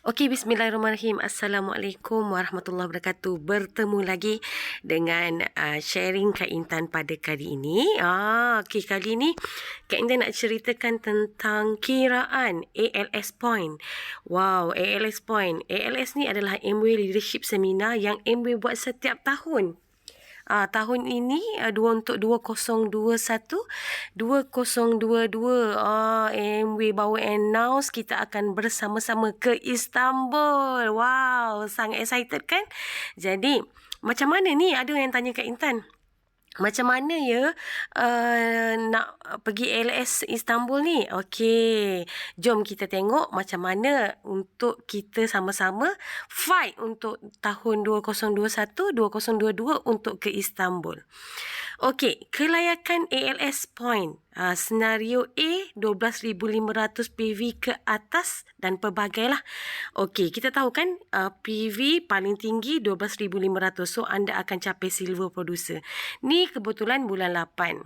Okey, bismillahirrahmanirrahim. Assalamualaikum warahmatullahi wabarakatuh. Bertemu lagi dengan sharing Kak Intan pada kali ini. Okey, kali ini Kak Intan nak ceritakan tentang kiraan ALS Point. Wow, ALS Point. ALS ni adalah Amway Leadership Seminar yang Amway buat setiap tahun. Tahun ini untuk 2021 2022 Amway baru announce kita akan bersama-sama ke Istanbul. Wow, sangat excited kan? Jadi macam mana ni? Ada yang tanya Kak Intan, macam mana ya nak pergi ALS Istanbul ni? Okey, jom kita tengok macam mana untuk kita sama-sama fight untuk tahun 2021, 2022 untuk ke Istanbul. Okey, kelayakan ALS Point. Senario A 12,500 PV ke atas dan pelbagailah. Okey, kita tahu kan PV paling tinggi 12,500. So anda akan capai silver producer. Ni kebetulan bulan 8.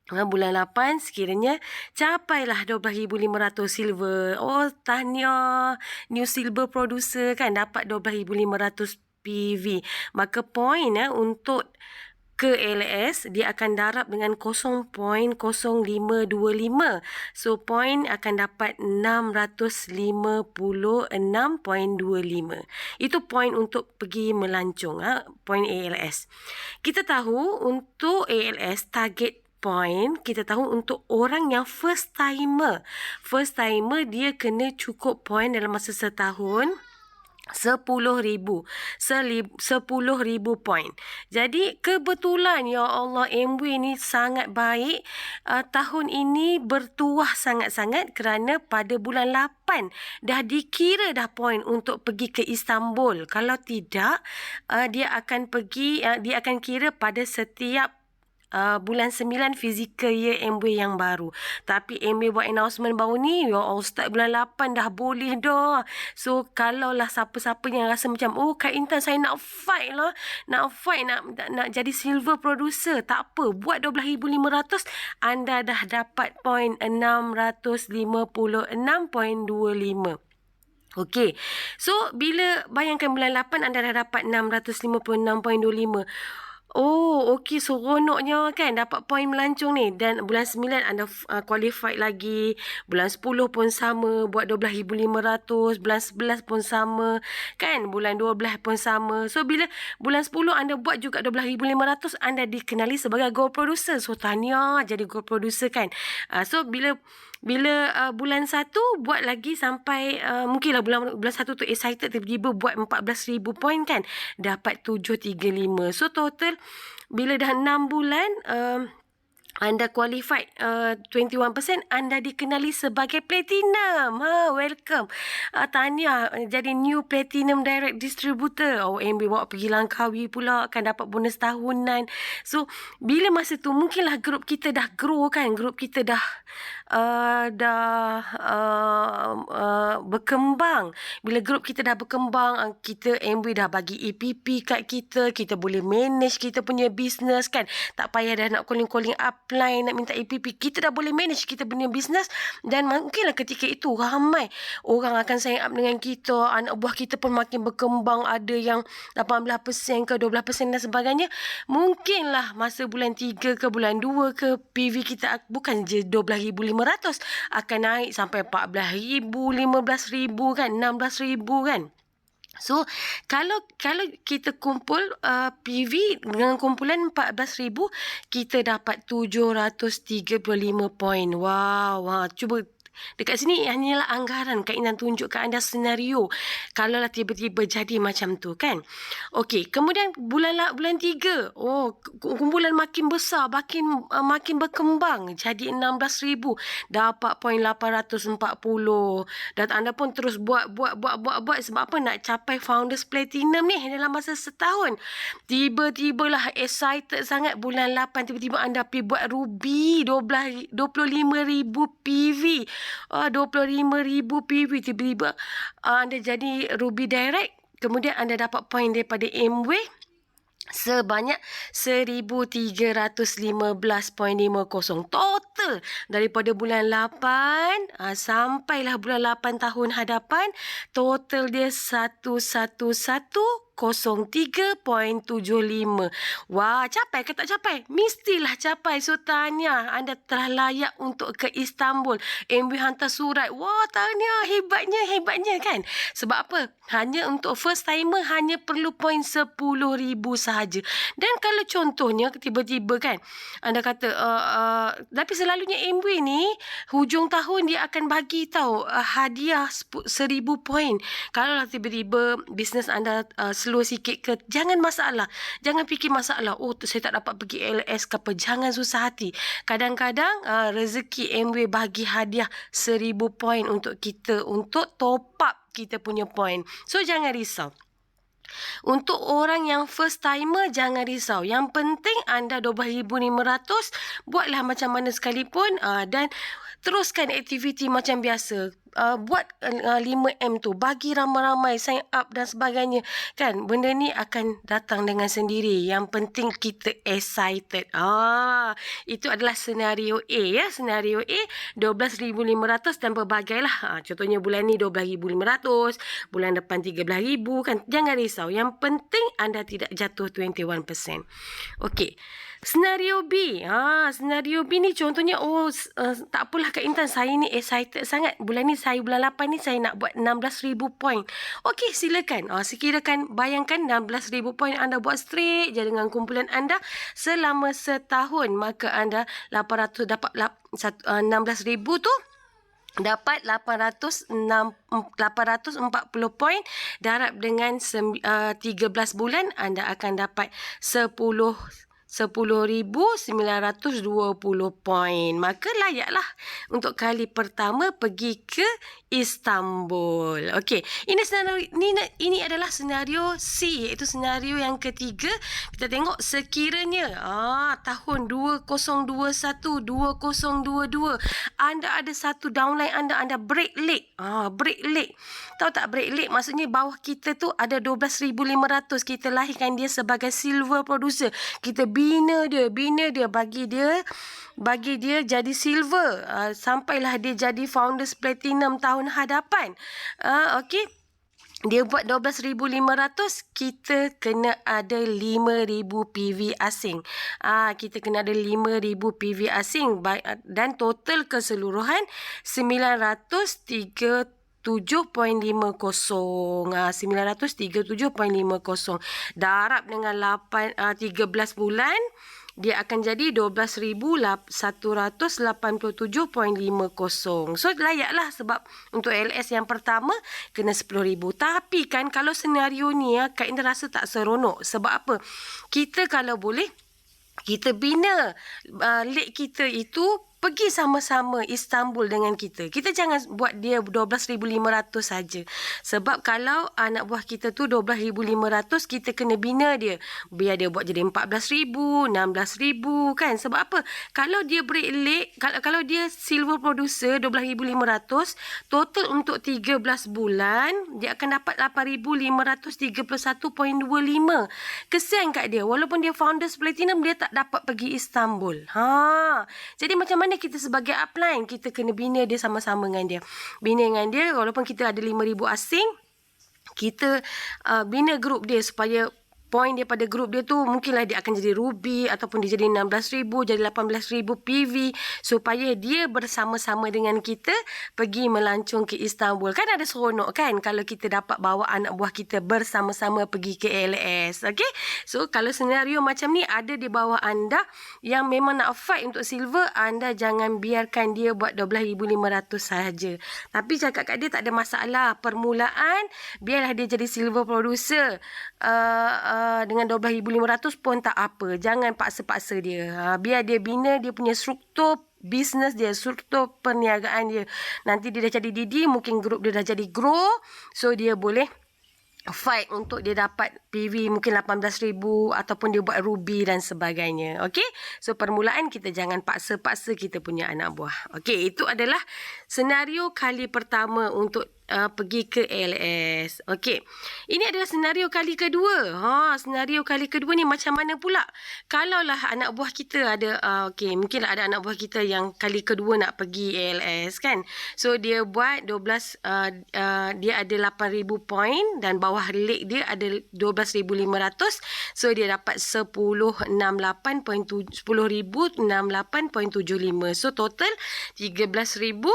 Bulan 8 sekiranya capailah 12,500 silver. Oh, tahniah new silver producer kan, dapat 12,500 PV. Maka point untuk ke ALS dia akan darab dengan 0.0525. So point akan dapat 656.25. Itu point untuk pergi melancong, point ALS. Kita tahu untuk ALS target point, kita tahu untuk orang yang first timer. First timer dia kena cukup point dalam masa setahun 10,000 point. Jadi kebetulan ya Allah, Amway ni sangat baik. Tahun ini bertuah sangat-sangat kerana pada bulan 8 dah dikira dah point untuk pergi ke Istanbul. Kalau tidak dia akan kira pada setiap bulan 9 physical year Amway yang baru. Tapi Amway buat announcement baru ni, ya Allah, start bulan 8 dah boleh dah. So kalaulah siapa-siapa yang rasa macam, oh Kak Intan saya nak fight lah, nak jadi silver producer, tak apa, buat 12,500 anda dah dapat point 656.25. Okey. So bila bayangkan bulan 8 anda dah dapat 656.25. Oh, okey, seronoknya kan dapat poin melancong ni. Dan bulan 9 anda qualified lagi. Bulan 10 pun sama, buat 12,500. Bulan 11 pun sama kan. Bulan 12 pun sama. So bila bulan 10 anda buat juga 12,500, anda dikenali sebagai gold producer. So tahniah jadi gold producer kan. So bila bulan 1 buat lagi sampai mungkinlah bulan 1 tu excited, tiba-tiba buat 14,000 point kan, dapat 735. So total bila dah 6 bulan anda qualified 21%, anda dikenali sebagai platinum. Welcome. Tahniah jadi new platinum direct distributor. Oh, Amway bawa pergi Langkawi pula, akan dapat bonus tahunan. So bila masa tu mungkinlah grup kita dah grow kan, grup kita dah berkembang. Bila grup kita dah berkembang, kita Amway dah bagi EPP kat kita, kita boleh manage kita punya business kan. Tak payah dah nak calling upline nak minta EPP, kita dah boleh manage kita punya business. Dan mungkinlah ketika itu ramai orang akan sign up dengan kita, anak buah kita pun makin berkembang, ada yang 18% ke 12% dan sebagainya. Mungkinlah masa bulan 3 ke bulan 2 ke PV kita bukan je 12,500, akan naik sampai 14,000, 15,000 kan, 16,000 kan. So kalau kita kumpul PV dengan kumpulan 14,000, kita dapat 735 point. Wow, cuba dekat sini hanyalah anggaran. Kak Intan tunjuk kat anda senario kalaulah tiba-tiba jadi macam tu kan. Okey, kemudian bulan 3, kumpulan makin besar, makin berkembang jadi 16,000, dapat point 840. Dan anda pun terus buat sebab apa? Nak capai founders platinum ni dalam masa setahun. Tiba-tibalah excited sangat bulan 8, tiba-tiba anda pergi buat ruby 25,000 PV. 25,000 PV, tiba-tiba anda jadi ruby direct. Kemudian anda dapat point daripada Amway sebanyak 1,315.50. Total total daripada bulan 8 sampailah bulan 8 tahun hadapan, total dia 11103.75. Wah, capai ke tak capai? Mestilah capai. So, tahniah. Anda telah layak untuk ke Istanbul. MB hantar surat. Wah, tahniah. Hebatnya kan? Sebab apa? Hanya untuk first timer hanya perlu poin 10,000 sahaja. Dan kalau contohnya tiba-tiba kan anda kata tapi selalunya MB ni hujung tahun dia akan bagi tahu hadiah 1,000 poin. Kalau tiba-tiba bisnes anda slow sikit ke, jangan masalah. Jangan fikir masalah. Oh, saya tak dapat pergi LS ke apa. Jangan susah hati. Kadang-kadang rezeki MB bagi hadiah 1,000 poin untuk kita untuk top up kita punya poin. So, jangan risau. Untuk orang yang first timer, jangan risau. Yang penting anda 12,500, buatlah macam mana sekalipun dan teruskan aktiviti macam biasa. Buat 5M tu, bagi ramai-ramai, sign up dan sebagainya. Kan, benda ni akan datang dengan sendiri. Yang penting kita excited. Itu adalah senario A ya. Senario A, 12,500 dan pelbagai lah. Contohnya bulan ni 12,500, bulan depan 13,000 kan. Jangan risau. Yang penting anda tidak jatuh 21%. Okey. Senario B. Senario B ni contohnya, tak apalah Kak Intan, saya ni excited sangat. Bulan 8 ni saya nak buat 16,000 poin. Okey, silakan. Sekirakan bayangkan 16,000 poin anda buat straight je dengan kumpulan anda selama setahun. Maka anda 16,000 tu dapat 840 poin. Darab dengan 13 bulan, anda akan dapat 10,920 poin. Maka layaklah untuk kali pertama pergi ke Istanbul. Okey, ini adalah senario C, iaitu senario yang ketiga. Kita tengok sekiranya tahun 2021, 2022 anda ada satu downline anda break leg. Break leg. Tahu tak break leg? Maksudnya bawah kita tu ada 12,500. Kita lahirkan dia sebagai silver producer. Kita bina dia, bagi dia jadi silver, sampailah dia jadi founders platinum tahun hadapan. Okey, dia buat 12,500, kita kena ada 5,000 PV asing. Kita kena ada 5,000 PV asing dan total keseluruhan 937.50. Darab dengan 13 bulan, dia akan jadi 12,187.50. So, layaklah sebab untuk LS yang pertama kena 10,000. Tapi kan kalau senario ni Kak Indah rasa tak seronok. Sebab apa? Kita kalau boleh, kita bina leg kita itu pergi sama-sama Istanbul dengan kita. Kita jangan buat dia 12,500 saja. Sebab kalau anak buah kita tu 12,500, kita kena bina dia. Biar dia buat jadi 14,000, 16,000 kan. Sebab apa? Kalau dia break leg, kalau dia silver producer 12,500, total untuk 13 bulan, dia akan dapat 8,531.25. Kesian kat dia. Walaupun dia founders platinum, dia tak dapat pergi Istanbul. Jadi macam mana kita sebagai upline, kita kena bina dia sama-sama dengan dia. Bina dengan dia, walaupun kita ada 5,000 asing, kita bina grup dia supaya poin daripada grup dia tu mungkinlah dia akan jadi ruby ataupun dia jadi 16,000, jadi 18,000 PV, supaya dia bersama-sama dengan kita pergi melancong ke Istanbul. Kan ada seronok kan kalau kita dapat bawa anak buah kita bersama-sama pergi ke LS. Okay? So, kalau senario macam ni ada di bawah anda yang memang nak fight untuk silver, anda jangan biarkan dia buat 12,500 sahaja. Tapi cakap kat dia tak ada masalah. Permulaan, biarlah dia jadi silver producer. Dengan 12,500 pun tak apa. Jangan paksa-paksa dia. Biar dia bina dia punya struktur bisnes dia, struktur perniagaan dia. Nanti dia dah jadi DD, mungkin grup dia dah jadi grow. So, dia boleh fight untuk dia dapat PV mungkin 18,000 ataupun dia buat ruby dan sebagainya. Okey? So, permulaan kita jangan paksa-paksa kita punya anak buah. Okey, itu adalah senario kali pertama untuk pergi ke ALS. Okey. Ini adalah senario kali kedua. Senario kali kedua ni macam mana pula? Kalaulah anak buah kita ada, mungkinlah ada anak buah kita yang kali kedua nak pergi ALS kan. So, dia buat 12, dia ada 8,000 poin dan bawah rate dia ada 12,500. So, dia dapat 10,068.75. So, total 13,000.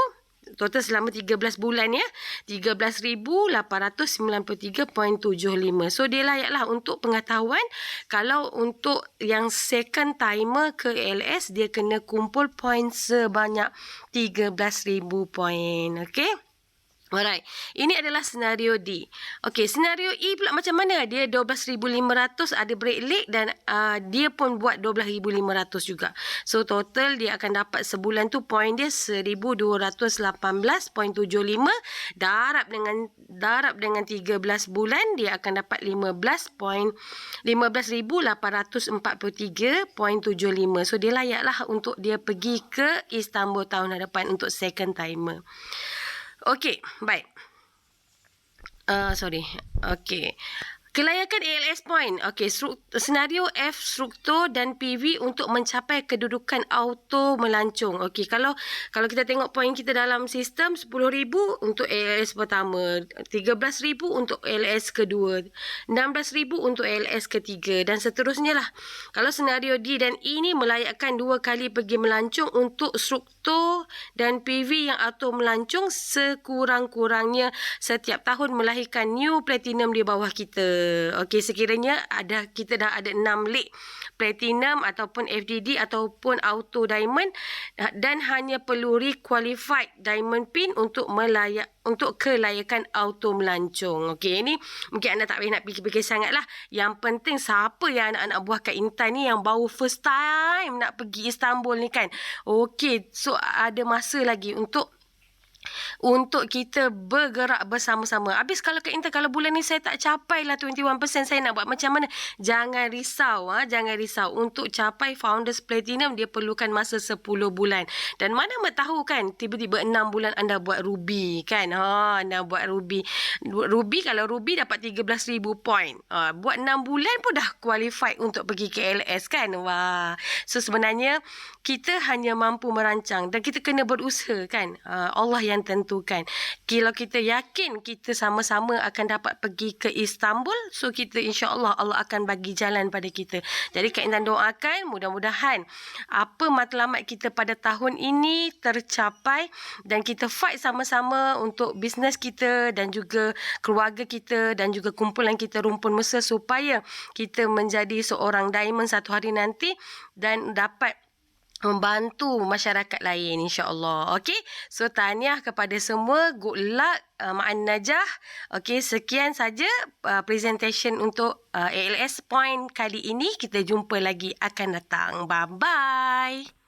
Total selama 13 bulan ya. 13,893.75. So, dia layaklah untuk pengetahuan. Kalau untuk yang second timer ke ALS, dia kena kumpul poin sebanyak 13,000 poin. Okey? Alright. Ini adalah senario D. Okey, senario E pula macam mana? Dia 12,500 ada break leg dan dia pun buat 12,500 juga. So, total dia akan dapat sebulan tu poin dia 1,218.75. Darab dengan 13 bulan, dia akan dapat 15,843.75. So, dia layaklah untuk dia pergi ke Istanbul tahun hadapan untuk second timer. Okey, baik. Okey. Kelayakan ALS point. Okey, senario F, struktur dan PV untuk mencapai kedudukan auto melancong. Okey, kalau kita tengok poin kita dalam sistem 10,000 untuk ALS pertama, 13,000 untuk ALS kedua, 16,000 untuk ALS ketiga dan seterusnya lah. Kalau senario D dan E ni melayakkan 2 kali pergi melancong untuk struktur dan PV yang auto melancong sekurang-kurangnya setiap tahun melahirkan new platinum di bawah kita. Okey, sekiranya kita dah ada 6 leg platinum ataupun FDD ataupun auto diamond dan hanya perlu requalified diamond pin untuk kelayakan auto melancong. Okey, ini mungkin anda tak payah nak fikir-fikir sangat lah. Yang penting siapa yang anak-anak buah Kak Intan ni yang baru first time nak pergi Istanbul ni kan. Okey, so ada masa lagi untuk kita bergerak bersama-sama. Habis kalau Kak Intan, kalau bulan ni saya tak capai lah 21%, saya nak buat macam mana? Jangan risau. Jangan risau. Untuk capai Founders Platinum, dia perlukan masa 10 bulan. Dan mana tahu kan, tiba-tiba 6 bulan anda buat Ruby kan? Anda buat Ruby. Kalau Ruby dapat 13,000 poin. Buat 6 bulan pun dah qualified untuk pergi ke ALS kan? Wah. So, sebenarnya, kita hanya mampu merancang dan kita kena berusaha kan? Allah yang tentukan. Kalau kita yakin kita sama-sama akan dapat pergi ke Istanbul, so kita insya-Allah Allah akan bagi jalan pada kita. Jadi Kak Intan doakan mudah-mudahan apa matlamat kita pada tahun ini tercapai dan kita fight sama-sama untuk bisnes kita dan juga keluarga kita dan juga kumpulan kita Rumpun Mesra supaya kita menjadi seorang diamond satu hari nanti dan dapat membantu masyarakat lain insya-Allah. Okey. So tahniah kepada semua. Good luck. Ma'an najah. Okey, sekian saja presentation untuk ALS point kali ini. Kita jumpa lagi akan datang. Bye bye.